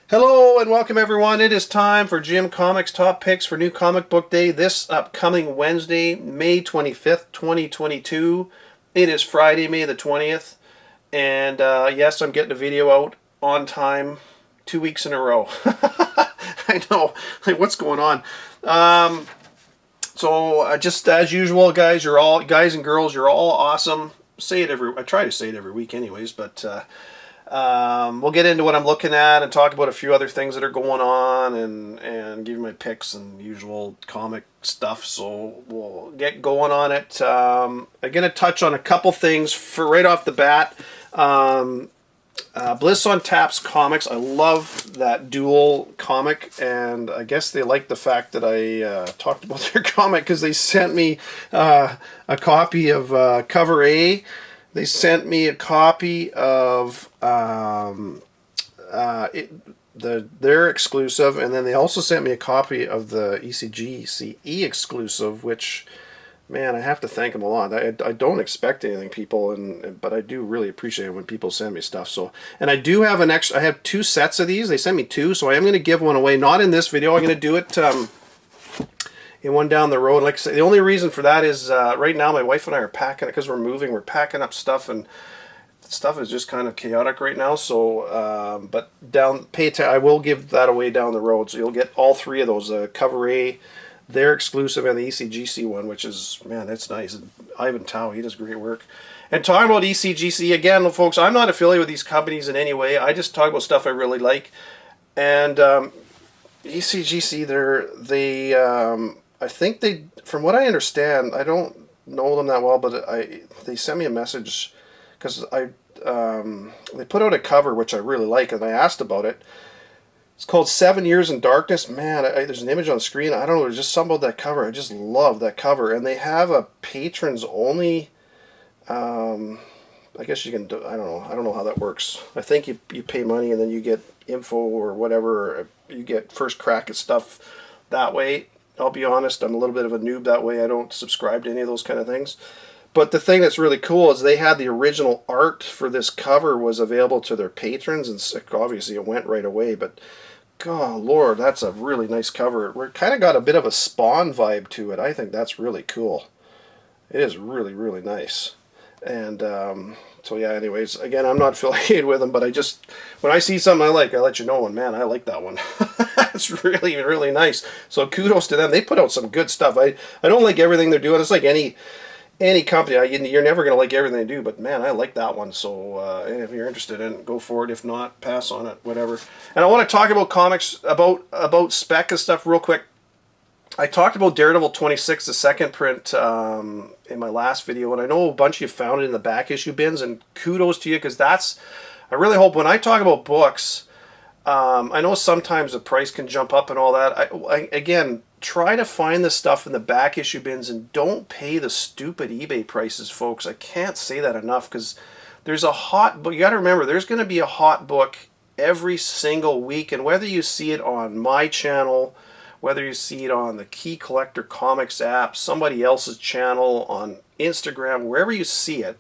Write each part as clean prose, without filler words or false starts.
Hello and welcome everyone. It is time for Jim Comics Top Picks for New Comic Book Day this upcoming Wednesday, May 25th, 2022. It is Friday, May the 20th. And yes, I'm getting a video out on time 2 weeks in a row. I know. Like, what's going on? Just as usual, guys, guys and girls, you're all awesome. I try to say it every week anyways, but we'll get into what I'm looking at and talk about a few other things that are going on and give you my picks and usual comic stuff. So we'll get going on it. I'm going to touch on a couple things for right off the bat. Bliss on Tap's comics. I love that dual comic, and I guess they like the fact that I talked about their comic because they sent me a copy of Cover A. They sent me a copy of their exclusive, and then they also sent me a copy of the ECGCE exclusive, which, man, I have to thank them a lot. I don't expect anything, people, but I do really appreciate it when people send me stuff. So, and I do have I have 2 sets of these. They sent me 2, so I am going to give one away. Not in this video. I'm going to do it in one down the road. Like I say, the only reason for that is right now my wife and I are packing it because we're moving. We're packing up stuff, and stuff is just kind of chaotic right now. So, but I will give that away down the road. So you'll get all 3 of those: Cover A, their exclusive, and the ECGC one, which is, man, that's nice. Ivan Tao, he does great work. And talking about ECGC again, folks, I'm not affiliated with these companies in any way. I just talk about stuff I really like. And ECGC, I think from what I understand, I don't know them that well, but they sent me a message because they put out a cover which I really like, and I asked about it. It's called 7 Years in Darkness. Man, there's an image on screen. I don't know, there's just something about that cover. I just love that cover, and they have a patrons only. I guess you can do, I don't know how that works. I think you pay money and then you get info or whatever, or you get first crack at stuff that way. I'll be honest, I'm a little bit of a noob that way. I don't subscribe to any of those kind of things. But the thing that's really cool is they had the original art for this cover was available to their patrons, and obviously it went right away. But, God, Lord, that's a really nice cover. It kind of got a bit of a Spawn vibe to it. I think that's really cool. It is really, really nice. And so, yeah, anyways, again, I'm not affiliated with them, but when I see something I like, I let you know, and man, I like that one. It's really, really nice. So kudos to them. They put out some good stuff. I don't like everything they're doing. It's like any company. You're never going to like everything they do, but man, I like that one. So if you're interested in it, go for it. If not, pass on it, whatever. And I want to talk about comics, about spec and stuff real quick. I talked about Daredevil 26, the second print, in my last video, and I know a bunch of you found it in the back issue bins, and kudos to you, because I really hope when I talk about books, I know sometimes the price can jump up and all that. Again, try to find the stuff in the back issue bins and don't pay the stupid eBay prices, folks. I can't say that enough, because there's a hot book. You got to remember, there's going to be a hot book every single week, and whether you see it on my channel, whether you see it on the Key Collector Comics app, somebody else's channel, on Instagram, wherever you see it,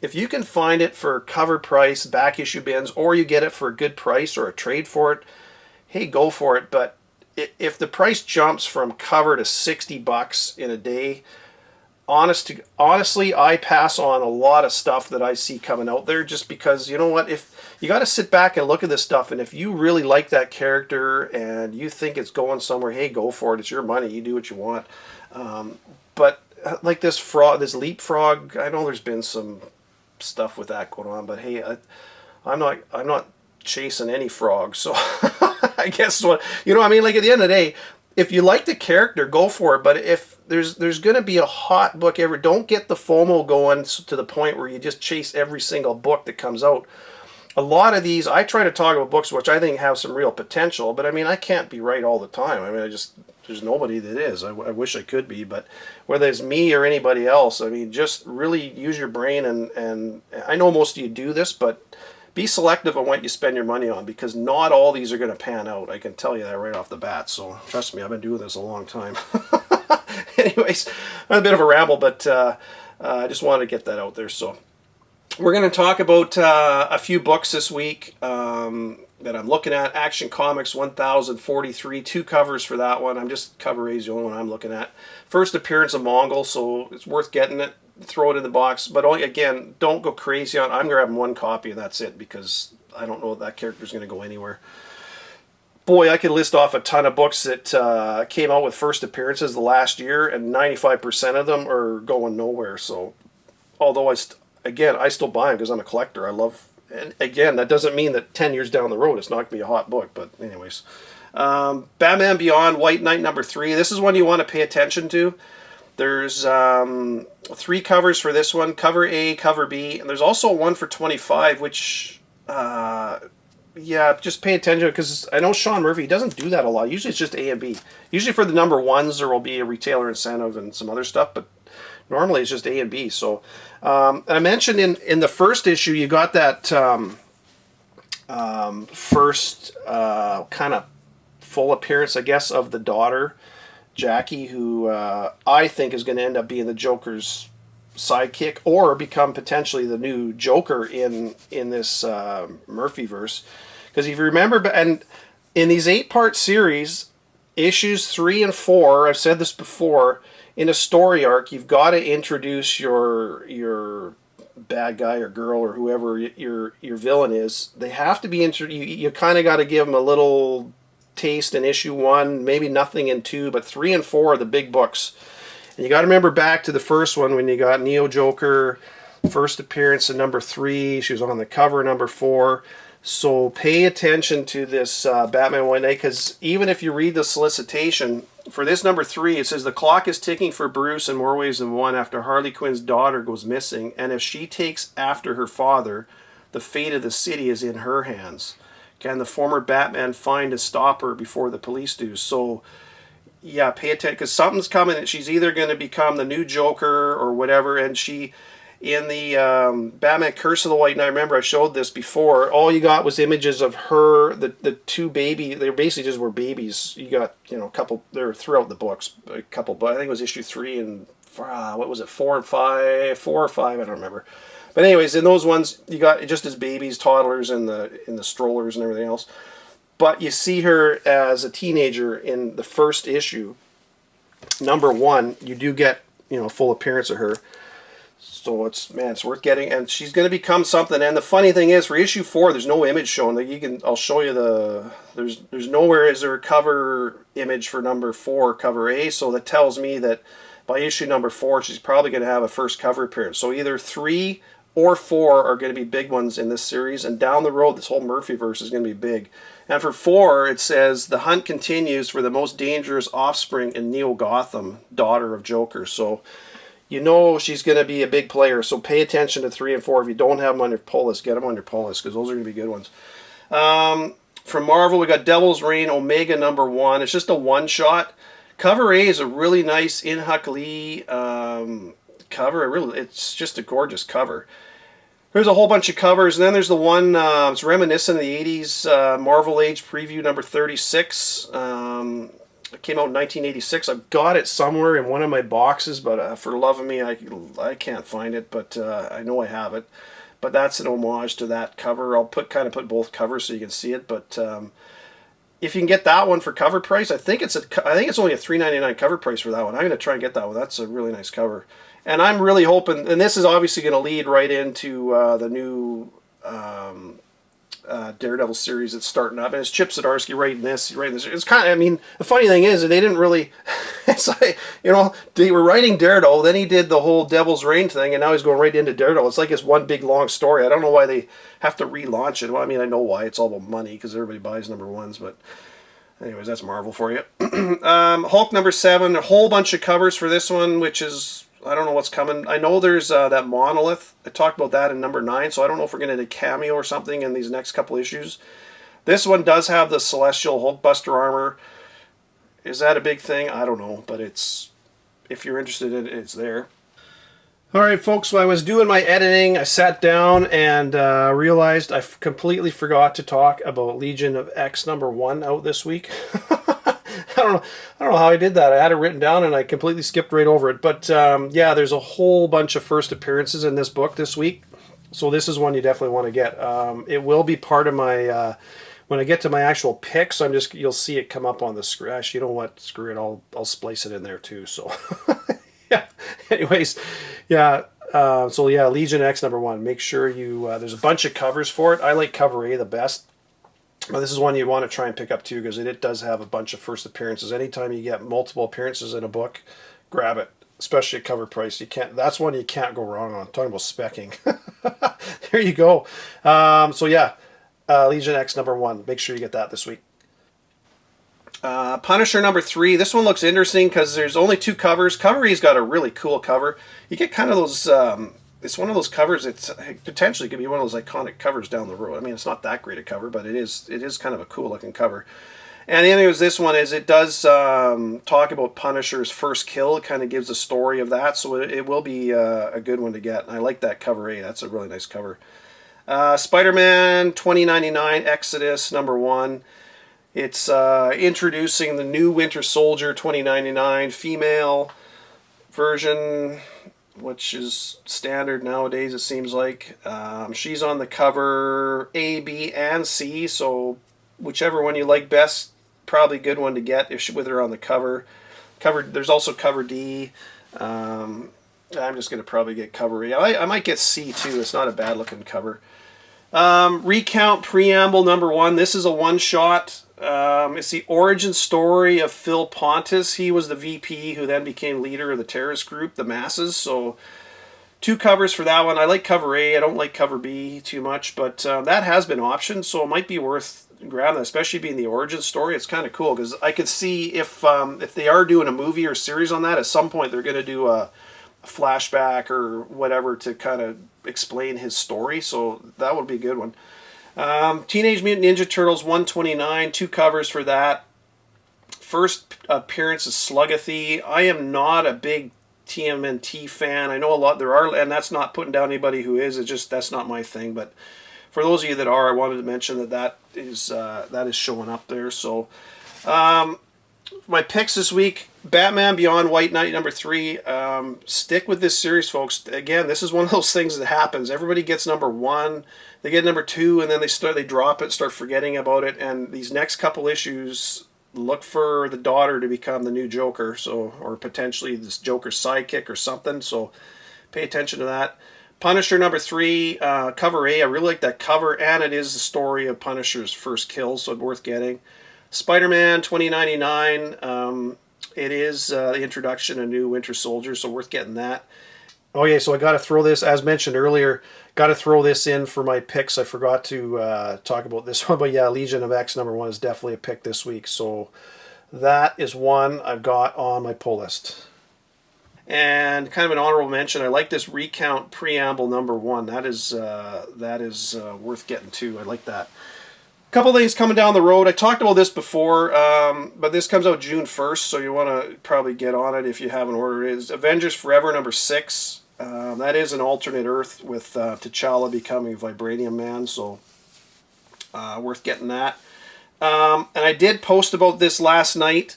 if you can find it for cover price, back issue bins, or you get it for a good price or a trade for it, hey, go for it. But if the price jumps from cover to $60 in a day, honestly, I pass on a lot of stuff that I see coming out there, just because, you know what, if you got to sit back and look at this stuff, and if you really like that character and you think it's going somewhere, hey, go for it. It's your money. You do what you want. But like this leapfrog, I know there's been some stuff with that going on, but hey, I'm not chasing any frogs, so I guess what, you know what I mean? Like, at the end of the day, if you like the character, go for it. But if there's going to be a hot book don't get the FOMO going to the point where you just chase every single book that comes out. A lot of these, I try to talk about books which I think have some real potential, but I mean, I can't be right all the time. I mean, there's nobody that is. I wish I could be, but whether it's me or anybody else, I mean, just really use your brain, and I know most of you do this, but be selective on what you spend your money on, because not all these are going to pan out. I can tell you that right off the bat. So trust me, I've been doing this a long time. Anyways, a bit of a ramble, but I just wanted to get that out there. So We're going to talk about a few books this week that I'm looking at. Action Comics 1043, 2 covers for that one. I'm just cover A is the only one I'm looking at. First appearance of Mongol, so it's worth getting it. Throw it in the box, but only, again, don't go crazy on. I'm grabbing 1 copy and that's it, because I don't know if that character's going to go anywhere. Boy, I could list off a ton of books that came out with first appearances the last year, and 95% of them are going nowhere. So, although I still buy them because I'm a collector. I love, and again, that doesn't mean that 10 years down the road it's not going to be a hot book. But anyways, Batman Beyond White Knight #3. This is one you want to pay attention to. There's 3 covers for this one, cover A, cover B, and there's also one for 25, which, yeah, just pay attention, because I know Sean Murphy doesn't do that a lot. Usually it's just A and B. Usually for the #1s there will be a retailer incentive and some other stuff, but normally it's just A and B. So I mentioned in the first issue you got that first kind of full appearance, I guess, of the daughter, Jackie, who I think is going to end up being the Joker's sidekick or become potentially the new Joker in this Murphyverse. Because if you remember, and in these 8-part series, issues 3 and 4, I've said this before, in a story arc, you've got to introduce your bad guy or girl or whoever your villain is. They have to be you kind of got to give them a little taste in issue 1, maybe nothing in 2, but 3 and 4 are the big books. And you got to remember back to the first one when you got Neo Joker, first appearance in #3. She was on the cover #4. So pay attention to this Batman White Knight, because even if you read the solicitation for this #3, it says the clock is ticking for Bruce in more ways than one after Harley Quinn's daughter goes missing, and if she takes after her father, the fate of the city is in her hands. Can the former Batman find a stopper before the police do? So, yeah, pay attention, because something's coming, and she's either going to become the new Joker or whatever. And she, in the Batman Curse of the White Knight, remember I showed this before, all you got was images of her, the 2 baby, they basically just were babies. You got, a couple, they're throughout the books, a couple, but I think it was issue 3 and, what was it, 4 and 5, 4 or 5, I don't remember. But anyways, in those ones, you got just as babies, toddlers, in the strollers and everything else. But you see her as a teenager in the first issue. #1, you do get, a full appearance of her. So it's worth getting, and she's going to become something. And the funny thing is, for issue 4, there's no image shown. I'll show you there's nowhere is there a cover image for #4, cover A. So that tells me that by issue #4, she's probably going to have a first cover appearance. So either 3 or 4 are going to be big ones in this series, and down the road, this whole Murphyverse is going to be big. And for 4, it says, the hunt continues for the most dangerous offspring in Neo Gotham, daughter of Joker. So, she's going to be a big player. So pay attention to 3 and 4. If you don't have them on your pull list, get them on your pull list, because those are going to be good ones. From Marvel, we got Devil's Reign Omega #1. It's just a one-shot. Cover A is a really nice In-Huck Lee cover. It's just a gorgeous cover. There's a whole bunch of covers, and then there's the one, it's reminiscent of the 80s Marvel Age Preview #36. It came out in 1986. I've got it somewhere in one of my boxes, but for the love of me, I can't find it, but I know I have it. But that's an homage to that cover. I'll put both covers so you can see it, but if you can get that one for cover price, I think it's only a $3.99 cover price for that one. I'm going to try and get that one. That's a really nice cover. And I'm really hoping, and this is obviously going to lead right into the new Daredevil series that's starting up. And it's Chip Zdarsky writing this. It's kind of, the funny thing is, they didn't really, it's like, they were writing Daredevil, then he did the whole Devil's Reign thing, and now he's going right into Daredevil. It's like it's one big long story. I don't know why they have to relaunch it. Well, I know why. It's all about money, because everybody buys #1s, but anyways, that's Marvel for you. Hulk #7, a whole bunch of covers for this one, which is, I don't know what's coming. I know there's that Monolith. I talked about that in #9, so I don't know if we're going to get a cameo or something in these next couple issues. This one does have the Celestial Hulkbuster armor. Is that a big thing? I don't know, but if you're interested in it, it's there. Alright folks, when I was doing my editing, I sat down and realized I completely forgot to talk about Legion of X #1 out this week. I don't know how I did that. I had it written down and I completely skipped right over it. But yeah, there's a whole bunch of first appearances in this book this week. So this is one you definitely want to get. It will be part of my when I get to my actual picks. You'll see it come up on the screen. Actually, you know what? Screw it. I'll splice it in there too. So yeah. Anyways, yeah. So yeah, Legion X #1. Make sure you. There's a bunch of covers for it. I like cover A the best. Well, this is one you want to try and pick up too because it does have a bunch of first appearances. Anytime you get multiple appearances in a book, grab it. Especially at cover price, you can't. That's one you can't go wrong on. I'm talking about specking. There you go. So yeah, Legion X #1. Make sure you get that this week. Punisher #3. This one looks interesting because there's only 2 covers. Cover E's got a really cool cover. You get kind of those. It's one of those covers. It's potentially could be one of those iconic covers down the road. I mean, it's not that great a cover, but it is kind of a cool looking cover. And anyways, this one it does talk about Punisher's first kill. It kind of gives a story of that, so it will be a good one to get. And I like that cover A. That's a really nice cover. Spider-Man 2099 Exodus #1. It's introducing the new Winter Soldier 2099 female version, which is standard nowadays, it seems like. She's on the cover A, B, and C, so whichever one you like best, probably a good one to get with her on the cover. There's also cover D. I'm just going to probably get cover A. I might get C too. It's not a bad looking cover. Recount Preamble #1. This is a one-shot. It's the origin story of Phil Pontus. He was the VP who then became leader of the terrorist group, the Masses. So 2 covers for that one. I like cover A. I don't like cover B too much, but that has been optioned, so it might be worth grabbing, especially being the origin story. It's kind of cool because I could see if they are doing a movie or series on that, at some point they're going to do a flashback or whatever to kind of explain his story. So that would be a good one. Teenage Mutant Ninja Turtles 129, 2 covers for that. First appearance is Sluggathy. I am not a big TMNT fan. I know a lot there are, and that's not putting down anybody who is. It's just that's not my thing. But for those of you that are, I wanted to mention that is showing up there. So my picks this week: Batman Beyond White Knight #3. Stick with this series, folks. Again, this is one of those things that happens. Everybody gets #1, they get #2, and then they drop it, start forgetting about it. And these next couple issues, look for the daughter to become the new Joker, or potentially this Joker's sidekick or something. So pay attention to that. Punisher #3, cover A. I really like that cover, and it is the story of Punisher's first kill, so it's worth getting. Spider-Man 2099. It is the introduction of new Winter Soldier, so worth getting that. Oh yeah, so I got to throw this, as mentioned earlier, got to throw this in for my picks. I forgot to talk about this one, but yeah, Legion of X #1 is definitely a pick this week. So that is one I've got on my pull list. And kind of an honorable mention, I like this Recount Preamble #1. That is worth getting too. I like that. Couple things coming down the road. I talked about this before, but this comes out June 1st, so you want to probably get on it if you haven't ordered it. It's Avengers Forever #6. That is an alternate Earth with T'Challa becoming Vibranium Man, so worth getting that. And I did post about this last night.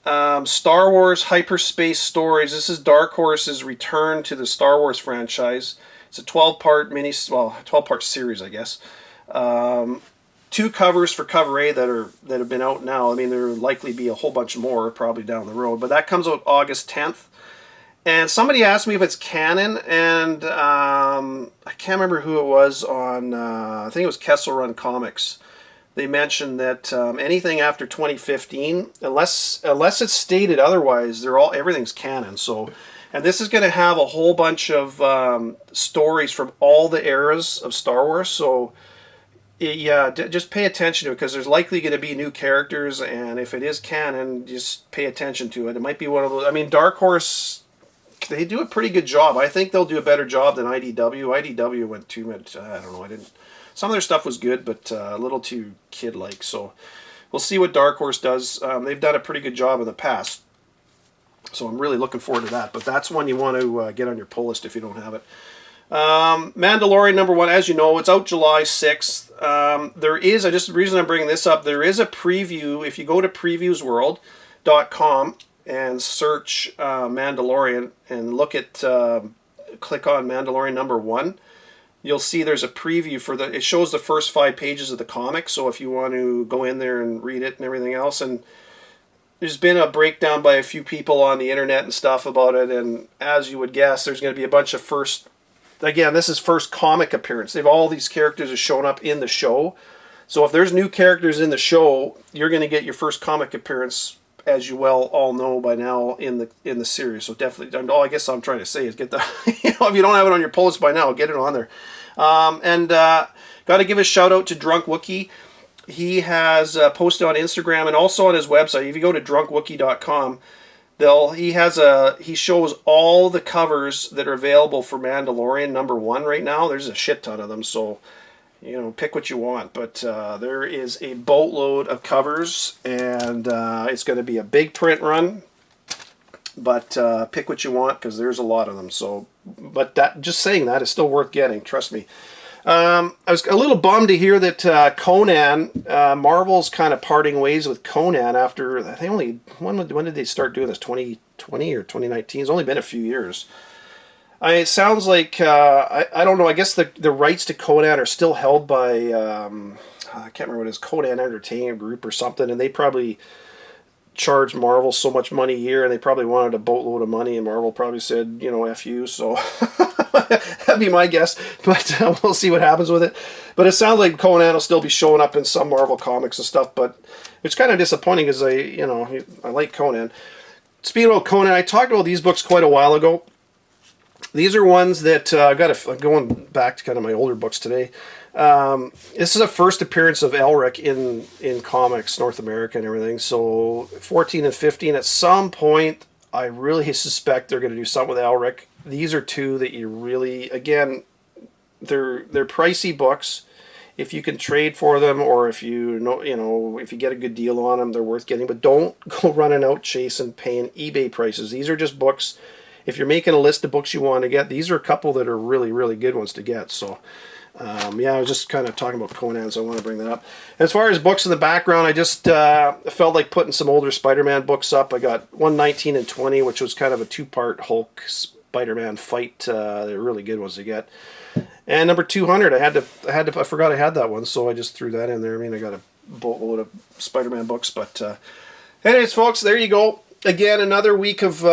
Star Wars Hyperspace Stories. This is Dark Horse's return to the Star Wars franchise. It's a 12-part 12-part series, I guess. 2 covers for cover A that have been out now. I mean, there will likely be a whole bunch more probably down the road, but that comes out August 10th. And somebody asked me if it's canon, and I can't remember who it was on. I think it was Kessel Run Comics. They mentioned that anything after 2015, unless it's stated otherwise, everything's canon. So, and this is going to have a whole bunch of stories from all the eras of Star Wars. So. Yeah, just pay attention to it because there's likely going to be new characters, and if it is canon, just pay attention to it. It might be one of those. I mean, Dark Horse, they do a pretty good job. I think they'll do a better job than IDW. IDW went too much. I don't know. Some of their stuff was good, but a little too kid-like. So we'll see what Dark Horse does. They've done a pretty good job in the past, so I'm really looking forward to that. But that's one you want to get on your pull list if you don't have it. Mandalorian #1, as you know, it's out July 6th. The reason I'm bringing this up, there is a preview. If you go to previewsworld.com and search Mandalorian and click on Mandalorian #1, you'll see there's a preview for it shows the first 5 pages of the comic. So if you want to go in there and read it and everything else, and there's been a breakdown by a few people on the internet and stuff about it, and as you would guess, there's going to be a bunch of this is first comic appearance. All these characters have shown up in the show. So if there's new characters in the show, you're going to get your first comic appearance, as you well all know by now, in the series. So definitely, all I guess I'm trying to say is get the, if you don't have it on your post by now, get it on there. Got to give a shout out to Drunk Wookie. He has posted on Instagram and also on his website. If you go to drunkwookie.com, he shows all the covers that are available for Mandalorian #1 right now. There's a shit ton of them, so pick what you want. But there is a boatload of covers, and it's going to be a big print run. But pick what you want, because there's a lot of them. So, but just saying that is still worth getting. Trust me. I was a little bummed to hear that Conan, Marvel's kind of parting ways with Conan after when did they start doing this? 2020 or 2019? It's only been a few years. It sounds like I don't know. I guess the rights to Conan are still held by I can't remember what it is, Conan Entertainment Group or something, and they probably charged Marvel so much money a year, and they probably wanted a boatload of money, and Marvel probably said, F you, so that'd be my guess, but we'll see what happens with it. But it sounds like Conan will still be showing up in some Marvel comics and stuff, but it's kind of disappointing because I like Conan. Speaking about Conan, I talked about these books quite a while ago. These are ones that I'm going back to kind of my older books today. This is a first appearance of Elric in comics, North America and everything. So 14 and 15, at some point, I really suspect they're going to do something with Elric. These are two that you really, again, they're pricey books. If you can trade for them, or if if you get a good deal on them, they're worth getting. But don't go running out chasing, paying eBay prices. These are just books. If you're making a list of books you want to get, these are a couple that are really, really good ones to get. So, I was just kind of talking about Conan, so I want to bring that up. As far as books in the background, I just felt like putting some older Spider-Man books up. I got 119 and 20, which was kind of a 2-part Hulk Spider-Man fight. They're really good ones to get. And number 200, I forgot I had that one, so I just threw that in there. I mean, I got a boatload of Spider-Man books, but anyways, folks, there you go. Again, another week of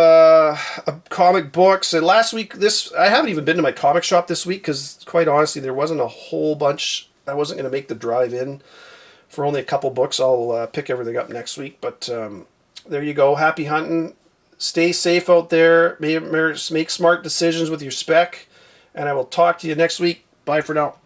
comic books. And last week, I haven't even been to my comic shop this week because, quite honestly, there wasn't a whole bunch. I wasn't going to make the drive in for only a couple books. I'll pick everything up next week. But there you go. Happy hunting. Stay safe out there. Make smart decisions with your spec. And I will talk to you next week. Bye for now.